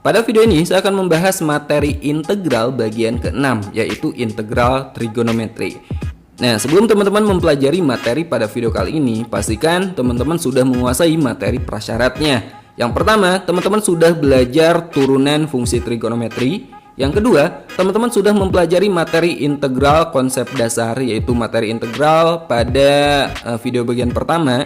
Pada video ini saya akan membahas materi integral bagian ke-6, yaitu integral trigonometri. Nah, sebelum teman-teman mempelajari materi pada video kali ini, pastikan teman-teman sudah menguasai materi prasyaratnya. Yang pertama, teman-teman sudah belajar turunan fungsi trigonometri. Yang kedua, teman-teman sudah mempelajari materi integral konsep dasar, yaitu materi integral pada video bagian pertama.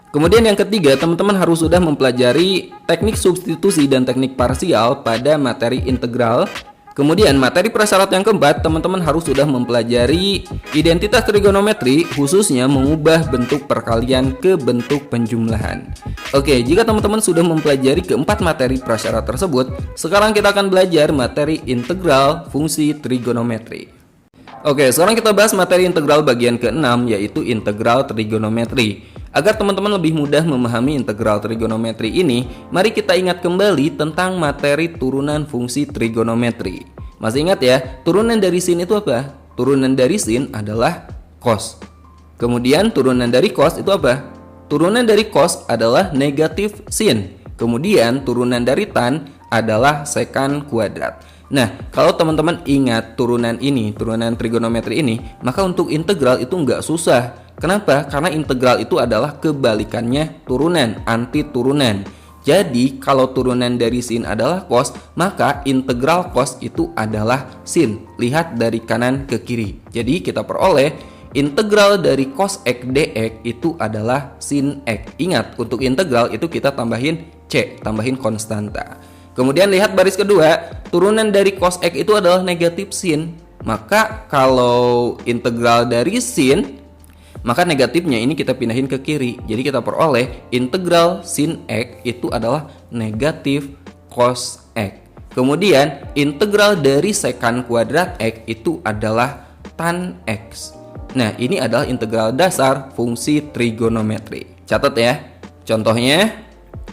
Kemudian yang ketiga, teman-teman harus sudah mempelajari teknik substitusi dan teknik parsial pada materi integral. Kemudian materi prasyarat yang keempat, teman-teman harus sudah mempelajari identitas trigonometri, khususnya mengubah bentuk perkalian ke bentuk penjumlahan. Oke, jika teman-teman sudah mempelajari keempat materi prasyarat tersebut, sekarang kita akan belajar materi integral fungsi trigonometri. Oke, sekarang kita bahas materi integral bagian ke-6, yaitu integral trigonometri. Agar teman-teman lebih mudah memahami integral trigonometri ini, mari kita ingat kembali tentang materi turunan fungsi trigonometri. Masih ingat ya, turunan dari sin itu apa? Turunan dari sin adalah cos. Kemudian turunan dari cos itu apa? Turunan dari cos adalah negatif sin. Kemudian turunan dari tan adalah sekan kuadrat. Nah, kalau teman-teman ingat turunan ini, turunan trigonometri ini, maka untuk integral itu nggak susah. Kenapa? Karena integral itu adalah kebalikannya turunan, anti turunan. Jadi, kalau turunan dari sin adalah cos, maka integral cos itu adalah sin. Lihat dari kanan ke kiri. Jadi, kita peroleh integral dari cos x dx itu adalah sin x. Ingat, untuk integral itu kita tambahin c, tambahin konstanta. Kemudian lihat baris kedua, turunan dari cos x itu adalah negatif sin. Maka kalau integral dari sin, maka negatifnya ini kita pindahin ke kiri. Jadi kita peroleh integral sin x itu adalah negatif cos x. Kemudian integral dari sekan kuadrat x itu adalah tan x. Nah, ini adalah integral dasar fungsi trigonometri. Catat ya. Contohnya,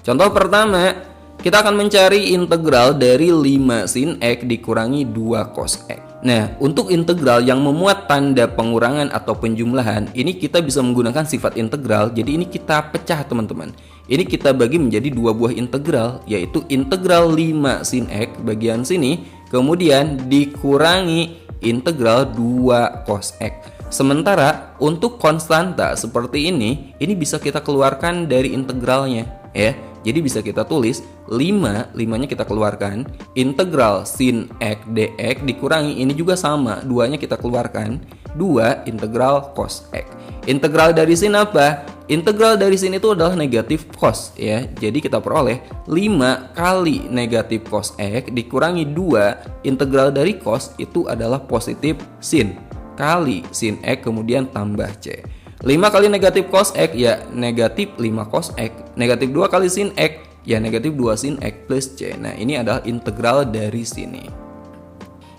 contoh pertama, kita akan mencari integral dari 5 sin x dikurangi 2 cos x. Nah, untuk integral yang memuat tanda pengurangan atau penjumlahan, ini kita bisa menggunakan sifat integral. Jadi ini kita pecah, teman-teman. Ini kita bagi menjadi dua buah integral, yaitu integral 5 sin x bagian sini, kemudian dikurangi integral 2 cos x. Sementara untuk konstanta seperti ini bisa kita keluarkan dari integralnya, ya. Jadi bisa kita tulis 5-nya kita keluarkan, integral sin x dx dikurangi ini juga sama, 2-nya kita keluarkan, 2 integral cos x. Integral dari sin apa? Integral dari sin itu adalah negatif cos, ya. Jadi kita peroleh 5 kali negatif cos x dikurangi 2 integral dari cos itu adalah positif sin kali sin x kemudian tambah c. 5 kali negatif cos x ya negatif 5 cos x. Negatif 2 kali sin x ya negatif 2 sin x plus c. Nah, ini adalah integral dari sini.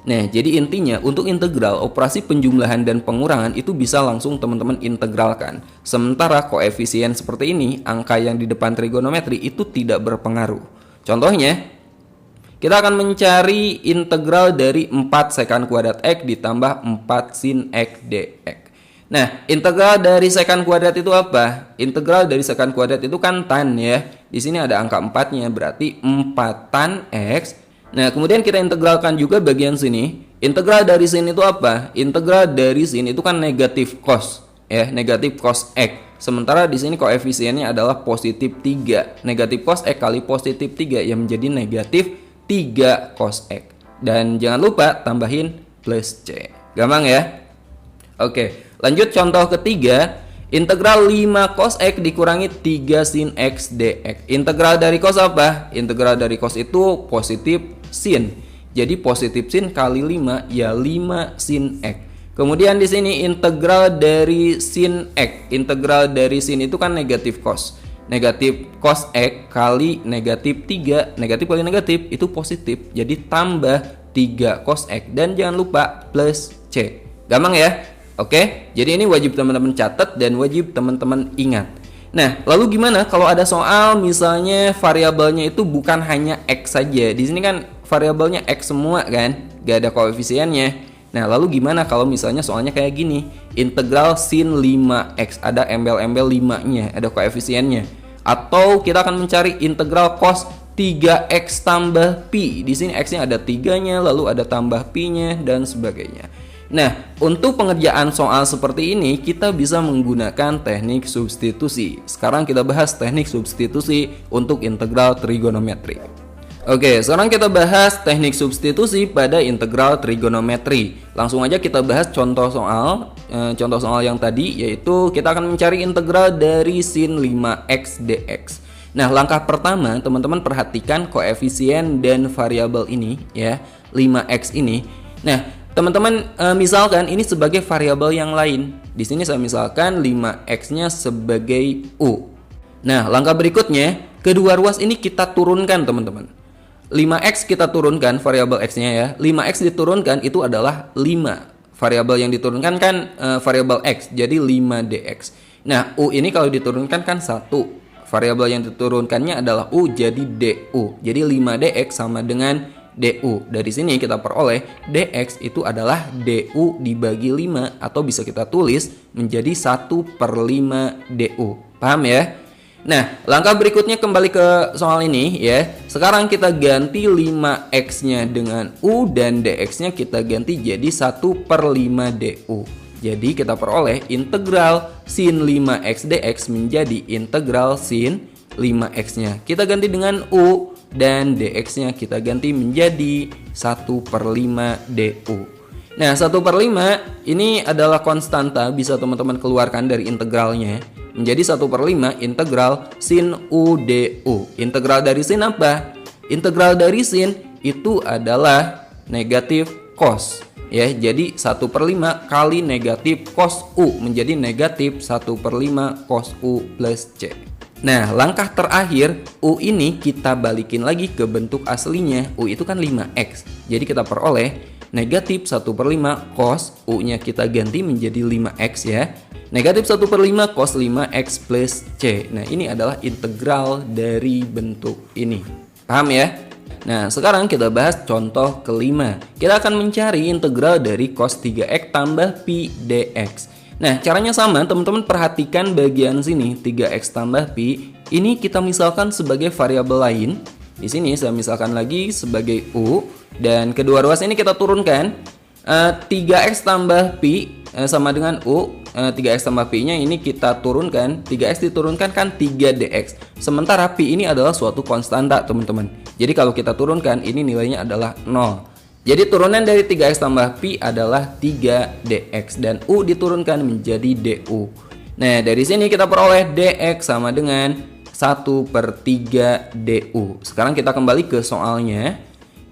Nah, jadi intinya untuk integral operasi penjumlahan dan pengurangan itu bisa langsung teman-teman integralkan. Sementara koefisien seperti ini, angka yang di depan trigonometri itu tidak berpengaruh. Contohnya, kita akan mencari integral dari 4 sekan kuadrat x ditambah 4 sin x dx. Nah, integral dari sekan kuadrat itu apa? Integral dari sekan kuadrat itu kan tan, ya. Di sini ada angka 4-nya, berarti 4 tan x. Nah, kemudian kita integralkan juga bagian sini. Integral dari sin itu apa? Integral dari sin itu kan negatif cos, ya, negatif cos x. Sementara di sini koefisiennya adalah positif 3. Negatif cos x kali positif 3 yang menjadi negatif 3 cos x. Dan jangan lupa tambahin plus c. Gampang ya? Oke, lanjut contoh ketiga. Integral 5 cos x dikurangi 3 sin x dx. Integral dari cos apa? Integral dari cos itu positif sin. Jadi positif sin kali 5 ya 5 sin x. Kemudian di sini integral dari sin x. Integral dari sin itu kan negatif cos. Negatif cos x kali negatif 3. Negatif kali negatif itu positif. Jadi tambah 3 cos x. Dan jangan lupa plus c. Gampang ya? Oke, jadi ini wajib teman-teman catat dan wajib teman-teman ingat. Nah, lalu gimana kalau ada soal misalnya variabelnya itu bukan hanya x saja. Di sini kan variabelnya x semua kan, gak ada koefisiennya. Nah, lalu gimana kalau misalnya soalnya kayak gini? Integral sin 5x, ada embel-embel 5-nya, ada koefisiennya. Atau kita akan mencari integral cos 3x tambah pi. Di sini x-nya ada 3-nya, lalu ada tambah pi-nya dan sebagainya. Nah, untuk pengerjaan soal seperti ini kita bisa menggunakan teknik substitusi. Sekarang kita bahas teknik substitusi untuk integral trigonometri. Oke, sekarang kita bahas teknik substitusi pada integral trigonometri. Langsung aja kita bahas contoh soal. Contoh soal yang tadi yaitu kita akan mencari integral dari sin 5x dx. Nah, langkah pertama teman-teman perhatikan koefisien dan variabel ini ya, 5x ini. Nah, teman-teman misalkan ini sebagai variabel yang lain. Di sini saya misalkan 5x-nya sebagai u. Nah, langkah berikutnya kedua ruas ini kita turunkan, teman-teman. 5x kita turunkan variabel x-nya ya. 5x diturunkan itu adalah 5. Variabel yang diturunkan kan variabel x, jadi 5dx. Nah, u ini kalau diturunkan kan 1. Variabel yang diturunkannya adalah u, jadi du. Jadi 5dx sama dengan du. Dari sini kita peroleh dx itu adalah du dibagi 5, atau bisa kita tulis menjadi 1/5 du. Paham ya? Nah, langkah berikutnya kembali ke soal ini ya. Sekarang kita ganti 5x-nya dengan u dan dx-nya kita ganti jadi 1/5 du. Jadi kita peroleh integral sin 5x dx menjadi integral sin 5x-nya kita ganti dengan u dan dx-nya kita ganti menjadi 1/5 du. Nah, 1/5 ini adalah konstanta, bisa teman-teman keluarkan dari integralnya menjadi 1/5 integral sin u du. Integral dari sin apa? Integral dari sin itu adalah negatif cos. Ya, jadi 1/5 kali negatif cos u menjadi negatif 1/5 cos u plus c. Nah, langkah terakhir u ini kita balikin lagi ke bentuk aslinya. U itu kan 5x. Jadi kita peroleh negatif 1/5 cos u-nya kita ganti menjadi 5x ya. Negatif 1/5 cos 5x plus c. Nah, ini adalah integral dari bentuk ini. Paham ya? Nah, sekarang kita bahas contoh kelima. Kita akan mencari integral dari cos 3x tambah pi dx. Nah, caranya sama, teman-teman perhatikan bagian sini, 3x tambah pi. Ini kita misalkan sebagai variabel lain. Di sini saya misalkan lagi sebagai u, dan kedua ruas ini kita turunkan. 3x tambah pi sama dengan u. 3x tambah pi-nya ini kita turunkan. 3x diturunkan kan 3dx. Sementara pi ini adalah suatu konstanta, teman-teman. Jadi kalau kita turunkan, ini nilainya adalah 0. Jadi turunan dari 3x tambah pi adalah 3dx. Dan u diturunkan menjadi du. Nah, dari sini kita peroleh dx sama dengan 1/3 du. Sekarang kita kembali ke soalnya.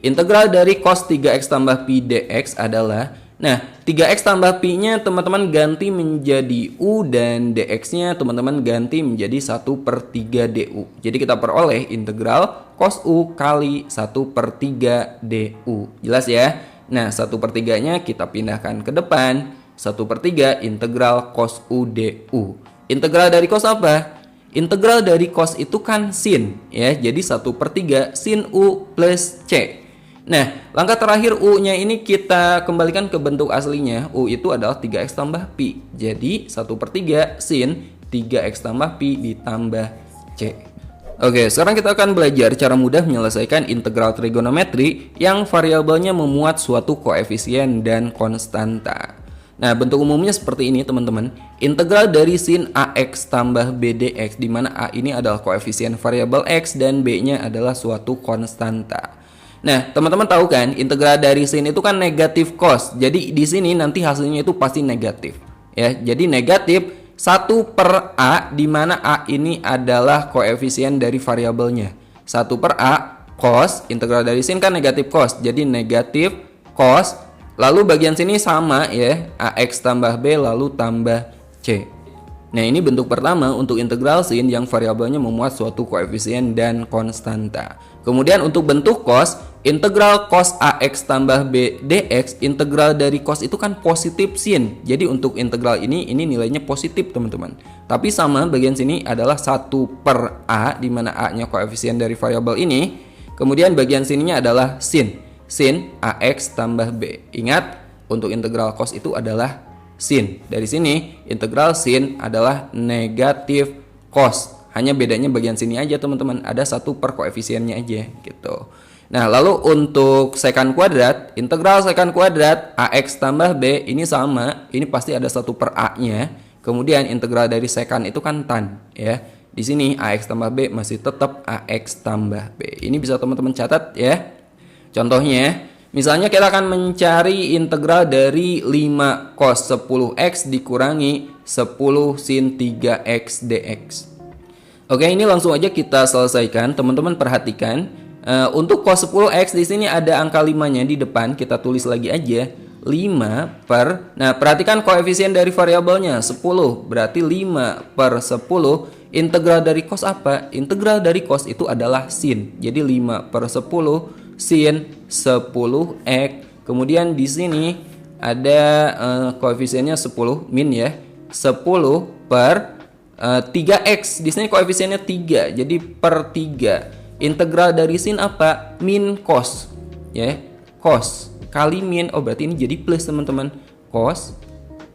Integral dari cos 3x tambah pi dx adalah, nah, 3x tambah pi-nya teman-teman ganti menjadi u dan dx-nya teman-teman ganti menjadi 1/3 du. Jadi kita peroleh integral cos u kali 1/3 du. Jelas ya? Nah, 1/3-nya kita pindahkan ke depan. 1/3 integral cos u du. Integral dari cos apa? Integral dari cos itu kan sin ya. Jadi 1/3 sin u plus c. Nah, langkah terakhir u-nya ini kita kembalikan ke bentuk aslinya. U itu adalah 3x tambah pi. Jadi 1/3 sin 3x tambah pi ditambah c. Oke, sekarang kita akan belajar cara mudah menyelesaikan integral trigonometri yang variabelnya memuat suatu koefisien dan konstanta. Nah, bentuk umumnya seperti ini, teman-teman. Integral dari sin ax tambah b dx, di mana a ini adalah koefisien variabel x dan b-nya adalah suatu konstanta. Nah, teman-teman tahu kan, integral dari sin itu kan negatif cos. Jadi di sini nanti hasilnya itu pasti negatif. Ya, jadi negatif 1/a, di mana a ini adalah koefisien dari variabelnya. 1/a cos, integral dari sin kan negatif cos. Jadi negatif cos, lalu bagian sini sama ya, ax tambah b lalu tambah c. Nah, ini bentuk pertama untuk integral sin yang variabelnya memuat suatu koefisien dan konstanta. Kemudian untuk bentuk cos, integral cos ax tambah b dx, integral dari cos itu kan positif sin. Jadi untuk integral ini nilainya positif, teman-teman. Tapi sama bagian sini adalah 1/a, di mana a-nya koefisien dari variabel ini. Kemudian bagian sininya adalah sin ax tambah b. Ingat, untuk integral cos itu adalah sin. Dari sini integral sin adalah negatif cos. Hanya bedanya bagian sini aja teman-teman, ada 1 per koefisiennya aja gitu. Nah, lalu untuk sekant kuadrat, integral sekant kuadrat AX tambah B ini sama, ini pasti ada 1 per A-nya. Kemudian integral dari sekant itu kan tan ya. Di sini AX tambah B masih tetap AX tambah B. Ini bisa teman-teman catat ya. Contohnya, misalnya kita akan mencari integral dari 5 cos 10x dikurangi 10 sin 3x dx. Oke, ini langsung aja kita selesaikan. Teman-teman perhatikan, untuk cos 10x di sini ada angka 5-nya di depan, kita tulis lagi aja 5 per. Nah, perhatikan koefisien dari variabelnya 10, berarti 5 per 10. Integral dari cos apa? Integral dari cos itu adalah sin. Jadi 5 per 10 sin 10x. Kemudian di sini ada koefisiennya 10 min ya. 10 per 3x. Di sini koefisiennya 3. Jadi per 3. Integral dari sin apa? Min cos. Ya. Cos kali min. Oh, berarti ini jadi plus teman-teman. Cos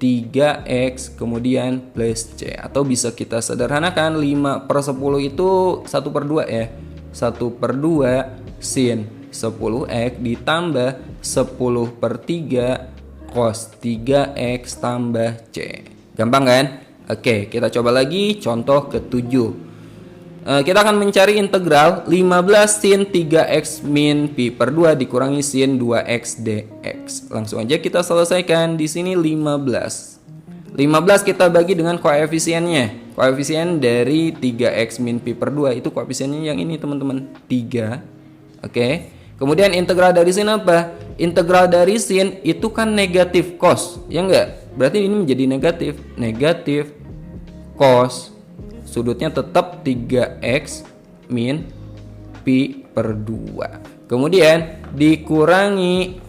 3x kemudian plus c. Atau bisa kita sederhanakan 5 per 10 itu 1 per 2 ya. 1 per 2 sin 10x ditambah 10 per 3 cos 3x tambah c. Gampang kan? Oke, kita coba lagi contoh ke-7. Kita akan mencari integral 15 sin 3x min pi per 2 dikurangi sin 2x dx. Langsung aja kita selesaikan. Di sini 15. 15 kita bagi dengan koefisiennya. Koefisien dari 3x min pi per 2 itu koefisiennya yang ini teman-teman, 3. Oke. Kemudian integral dari sin apa? Integral dari sin itu kan negatif cos, ya enggak? Berarti ini menjadi negatif. Negatif cos, sudutnya tetap 3x min pi per 2. Kemudian dikurangi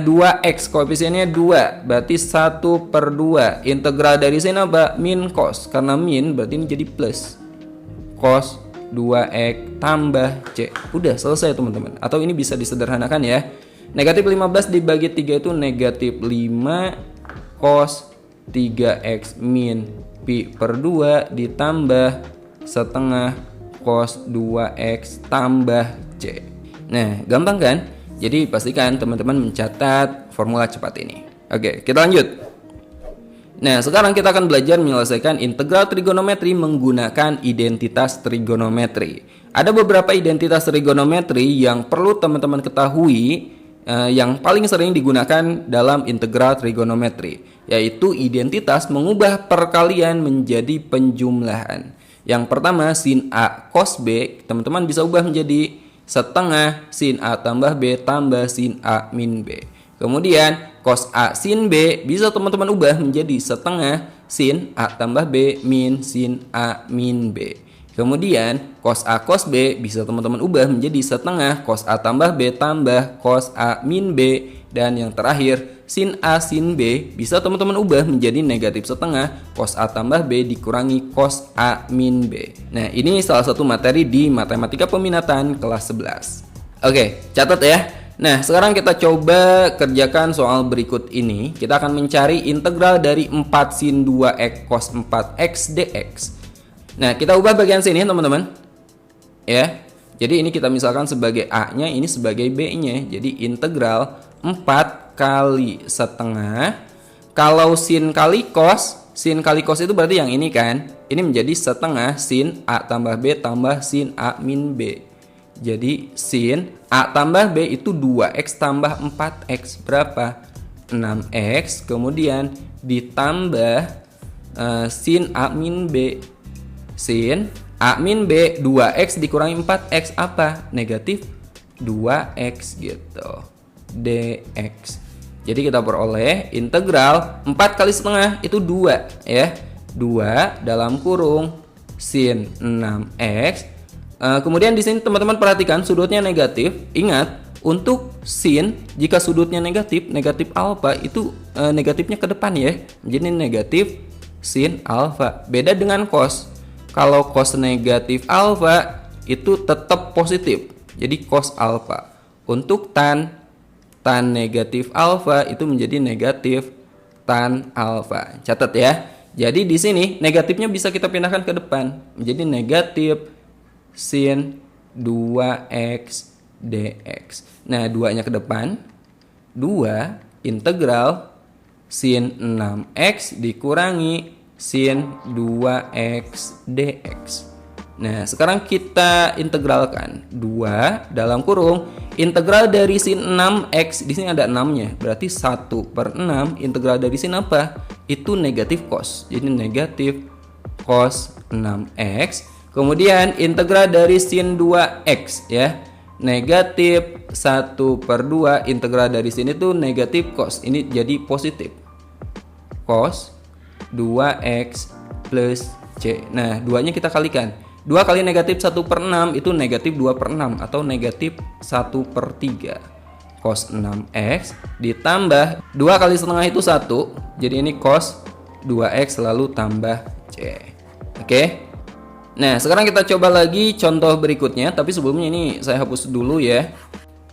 2x, koefisiennya 2, berarti 1 per 2. Integral dari sin apa? Min cos, karena min berarti ini jadi plus. Cos 2x tambah c. Udah selesai teman-teman. Atau ini bisa disederhanakan ya. Negatif 15 dibagi 3 itu negatif 5 cos 3x min pi per 2 ditambah setengah cos 2x tambah c. Nah, gampang kan? Jadi pastikan teman-teman mencatat formula cepat ini. Oke, kita lanjut. Nah, sekarang kita akan belajar menyelesaikan integral trigonometri menggunakan identitas trigonometri. Ada beberapa identitas trigonometri yang perlu teman-teman ketahui, yang paling sering digunakan dalam integral trigonometri, yaitu identitas mengubah perkalian menjadi penjumlahan. Yang pertama, sin A cos B, teman-teman bisa ubah menjadi setengah sin A tambah B tambah sin A min B. Kemudian cos A sin B bisa teman-teman ubah menjadi setengah sin A tambah B min sin A min B. Kemudian cos A cos B bisa teman-teman ubah menjadi setengah cos A tambah B tambah cos A min B. Dan yang terakhir, sin A sin B bisa teman-teman ubah menjadi negatif setengah cos A tambah B dikurangi cos A min B. Nah, ini salah satu materi di matematika peminatan kelas 11. Oke, catat ya. Nah, sekarang kita coba kerjakan soal berikut ini. Kita akan mencari integral dari 4 sin 2x cos 4x dx. Nah, kita ubah bagian sini teman-teman. Ya. Jadi ini kita misalkan sebagai A-nya, ini sebagai B-nya. Jadi integral 4 kali setengah. Kalau sin kali cos itu berarti yang ini kan. Ini menjadi setengah sin A tambah B tambah sin A min B. Jadi sin A tambah B itu 2x tambah 4x berapa? 6x. Kemudian ditambah sin A min B. Sin A min B 2x dikurangi 4x apa? Negatif 2x gitu. dx. Jadi kita peroleh integral 4 kali setengah itu 2 ya. 2 dalam kurung sin 6x. Kemudian di sini teman-teman perhatikan sudutnya negatif. Ingat, untuk sin jika sudutnya negatif, negatif alfa itu negatifnya ke depan ya. Jadi negatif sin alfa. Beda dengan cos. Kalau cos negatif alfa itu tetap positif. Jadi cos alfa. Untuk tan negatif alfa itu menjadi negatif tan alfa. Catat ya. Jadi di sini negatifnya bisa kita pindahkan ke depan. Menjadi negatif sin 2x dx. Nah, 2-nya ke depan. 2 integral sin 6x dikurangi sin 2x dx. Nah, sekarang kita integralkan 2 dalam kurung integral dari sin 6x, di sini ada 6-nya, berarti 1/6 integral dari sin apa? Itu negatif cos. Jadi negatif cos 6x. Kemudian integral dari sin 2x ya. Negatif 1/2 integral dari sin itu negatif cos. Ini jadi positif. Cos 2x plus c. Nah, 2-nya kita kalikan. 2 kali negatif 1/6 itu negatif 2/6 atau negatif 1/3. Cos 6x ditambah 2 kali setengah itu 1. Jadi ini cos 2x lalu tambah c. Oke. Nah, sekarang kita coba lagi contoh berikutnya. Tapi sebelumnya ini saya hapus dulu ya.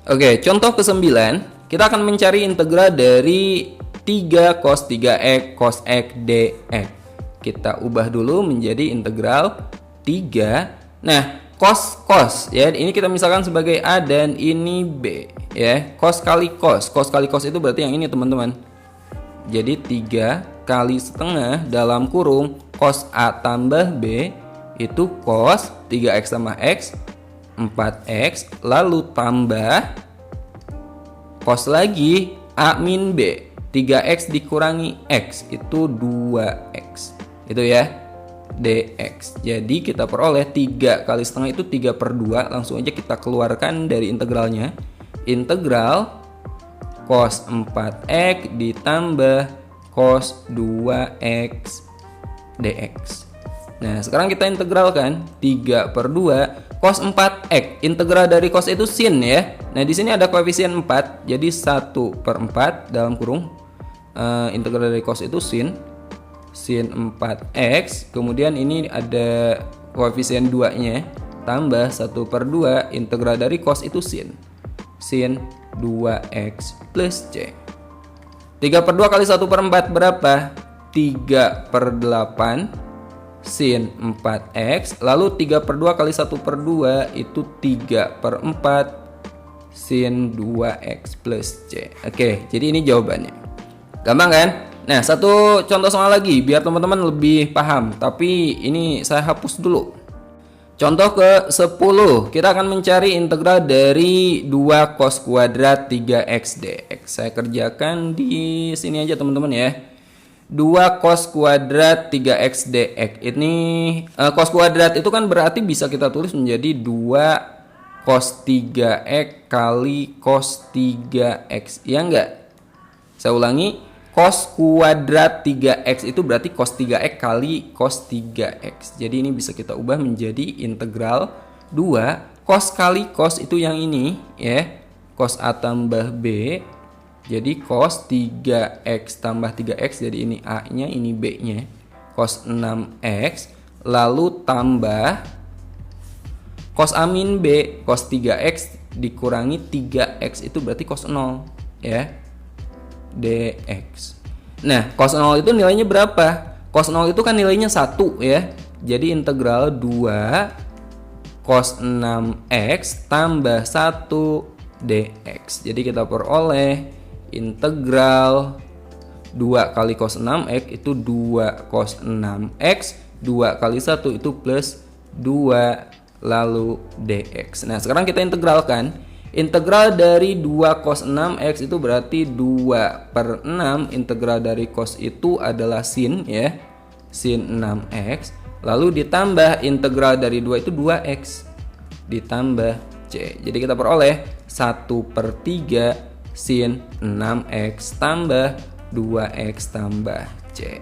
Oke, contoh ke-9. Kita akan mencari integral dari 3 cos 3x cos x dx. Kita ubah dulu menjadi integral 3. Nah, cos ya. Ini kita misalkan sebagai A dan ini B ya. Cos kali cos. Cos kali cos itu berarti yang ini, teman-teman. Jadi 3 kali setengah dalam kurung cos A tambah B itu cos 3x tambah x 4x lalu tambah cos lagi A min B 3x dikurangi x itu 2x. Itu ya. dx. Jadi kita peroleh 3 kali setengah itu 3/2. Langsung aja kita keluarkan dari integralnya. Integral cos 4x ditambah cos 2x dx. Nah, sekarang kita integralkan 3/2 cos 4x. Integral dari cos itu sin ya. Nah, di sini ada koefisien 4. Jadi 1/4 dalam kurung integral dari cos itu sin 4x, kemudian ini ada koefisien 2-nya tambah 1/2 integral dari cos itu sin 2x plus c. 3/2 kali 1/4 berapa? 3/8 sin 4x, lalu 3/2 kali 1/2 itu 3/4 sin 2x plus c. Oke, jadi ini jawabannya. Gampang kan? Nah, satu contoh soal lagi biar teman-teman lebih paham. Tapi ini saya hapus dulu. Contoh ke-10. Kita akan mencari integral dari 2 cos kuadrat 3x dx. Saya kerjakan di sini aja, teman-teman ya. 2 cos kuadrat 3x dx. Ini cos kuadrat itu kan berarti bisa kita tulis menjadi 2 cos 3x kali cos 3x. Ya enggak? Saya ulangi. Cos kuadrat 3x itu berarti cos 3x kali cos 3x. Jadi ini bisa kita ubah menjadi integral 2 cos kali cos itu yang ini ya. Cos A tambah B. Jadi cos 3x tambah 3x, jadi ini A-nya, ini B-nya. Cos 6x lalu tambah cos A min B, cos 3x dikurangi 3x itu berarti cos 0 ya. dx. Nah, cos 0 itu nilainya berapa? Cos 0 itu kan nilainya 1 ya. Jadi integral 2 cos 6x tambah 1 dx. Jadi kita peroleh integral 2 kali cos 6x itu 2 cos 6x, 2 kali 1 itu plus 2 lalu dx. Nah, sekarang kita integralkan. Integral dari 2 cos 6x itu berarti 2/6. Integral dari cos itu adalah sin ya. Sin 6x. Lalu ditambah integral dari 2 itu 2x. Ditambah c. Jadi kita peroleh 1/3 sin 6x tambah 2x tambah c.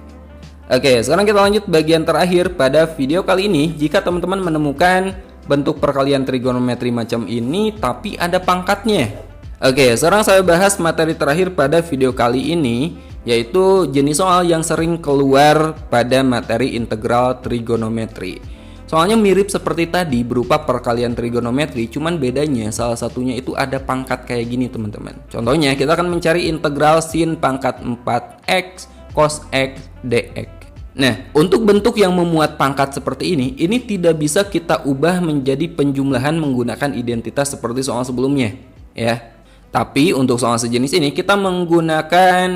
Oke, sekarang kita lanjut bagian terakhir pada video kali ini. Jika teman-teman menemukan bentuk perkalian trigonometri macam ini tapi ada pangkatnya. Oke, sekarang saya bahas materi terakhir pada video kali ini, yaitu jenis soal yang sering keluar pada materi integral trigonometri. Soalnya mirip seperti tadi berupa perkalian trigonometri, cuman bedanya salah satunya itu ada pangkat kayak gini, teman-teman. Contohnya kita akan mencari integral sin pangkat 4x cos x dx. Nah, untuk bentuk yang memuat pangkat seperti ini tidak bisa kita ubah menjadi penjumlahan menggunakan identitas seperti soal sebelumnya, ya. Tapi untuk soal sejenis ini kita menggunakan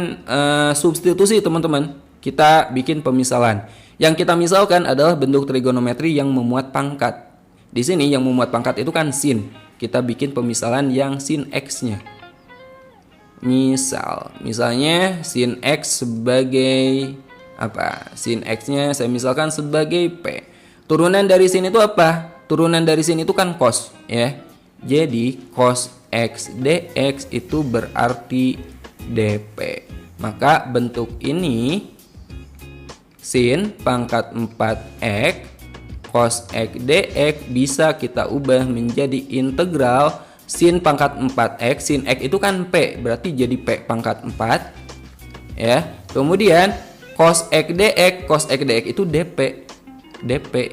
substitusi, teman-teman. Kita bikin pemisalan. Yang kita misalkan adalah bentuk trigonometri yang memuat pangkat. Di sini yang memuat pangkat itu kan sin. Kita bikin pemisalan yang sin x-nya. Misalnya sin x sebagai apa? Sin x-nya saya misalkan sebagai P. Turunan dari sin itu apa? Turunan dari sin itu kan cos, ya. Jadi cos x dx itu berarti dp. Maka bentuk ini sin pangkat 4x cos x dx bisa kita ubah menjadi integral sin pangkat 4x. Sin x itu kan P, berarti jadi P pangkat 4, ya. Kemudian cos x dx itu dp.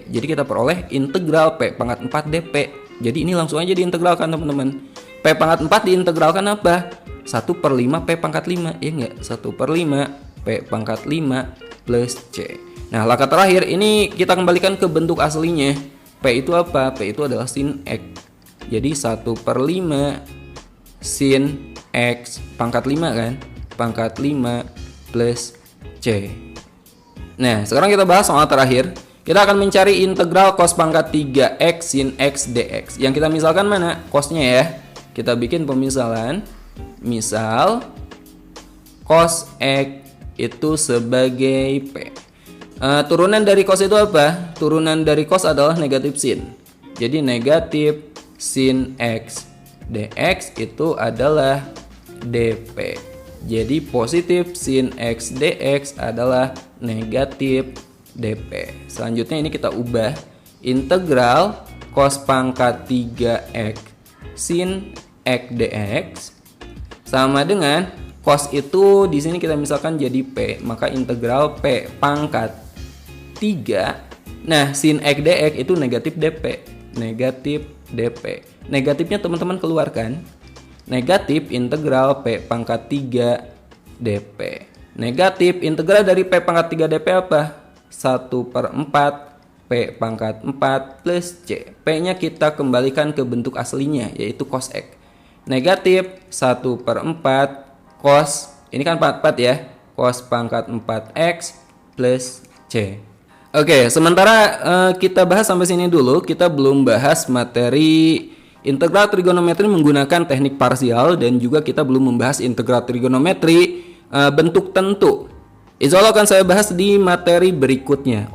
Jadi kita peroleh integral P pangkat 4 dp. Jadi ini langsung aja diintegralkan, teman-teman. P pangkat 4 diintegralkan apa? 1/5 P pangkat 5. Ya enggak? 1/5 P pangkat 5 plus C. Nah, langkah terakhir ini kita kembalikan ke bentuk aslinya. P itu apa? P itu adalah sin X. Jadi 1/5 sin X pangkat 5 kan? Pangkat 5 plus C. Nah, sekarang kita bahas soal terakhir. Kita akan mencari integral cos pangkat 3x sin x dx. Yang kita misalkan mana? Cosnya ya. Kita bikin pemisalan. Misal cos x itu sebagai P. Turunan dari cos itu apa? Turunan dari cos adalah negatif sin. Jadi negatif sin x dx itu adalah dp. Jadi positif sin x dx adalah negatif dp. Selanjutnya ini kita ubah integral cos pangkat 3x sin x dx sama dengan cos itu di sini kita misalkan jadi P, maka integral P pangkat 3. Nah, sin x dx itu negatif dp. Negatif dp. Negatifnya teman-teman keluarkan. Negatif integral P pangkat 3 dp. Negatif integral dari P pangkat 3 dp apa? 1/4 P pangkat 4 plus C. P-nya kita kembalikan ke bentuk aslinya, yaitu cos X. Negatif 1/4 cos, ini kan 44 ya, cos pangkat 4X plus C. Oke, sementara kita bahas sampai sini dulu. Kita belum bahas materi integral trigonometri menggunakan teknik parsial, dan juga kita belum membahas integral trigonometri bentuk tentu. Insya Allah akan saya bahas di materi berikutnya.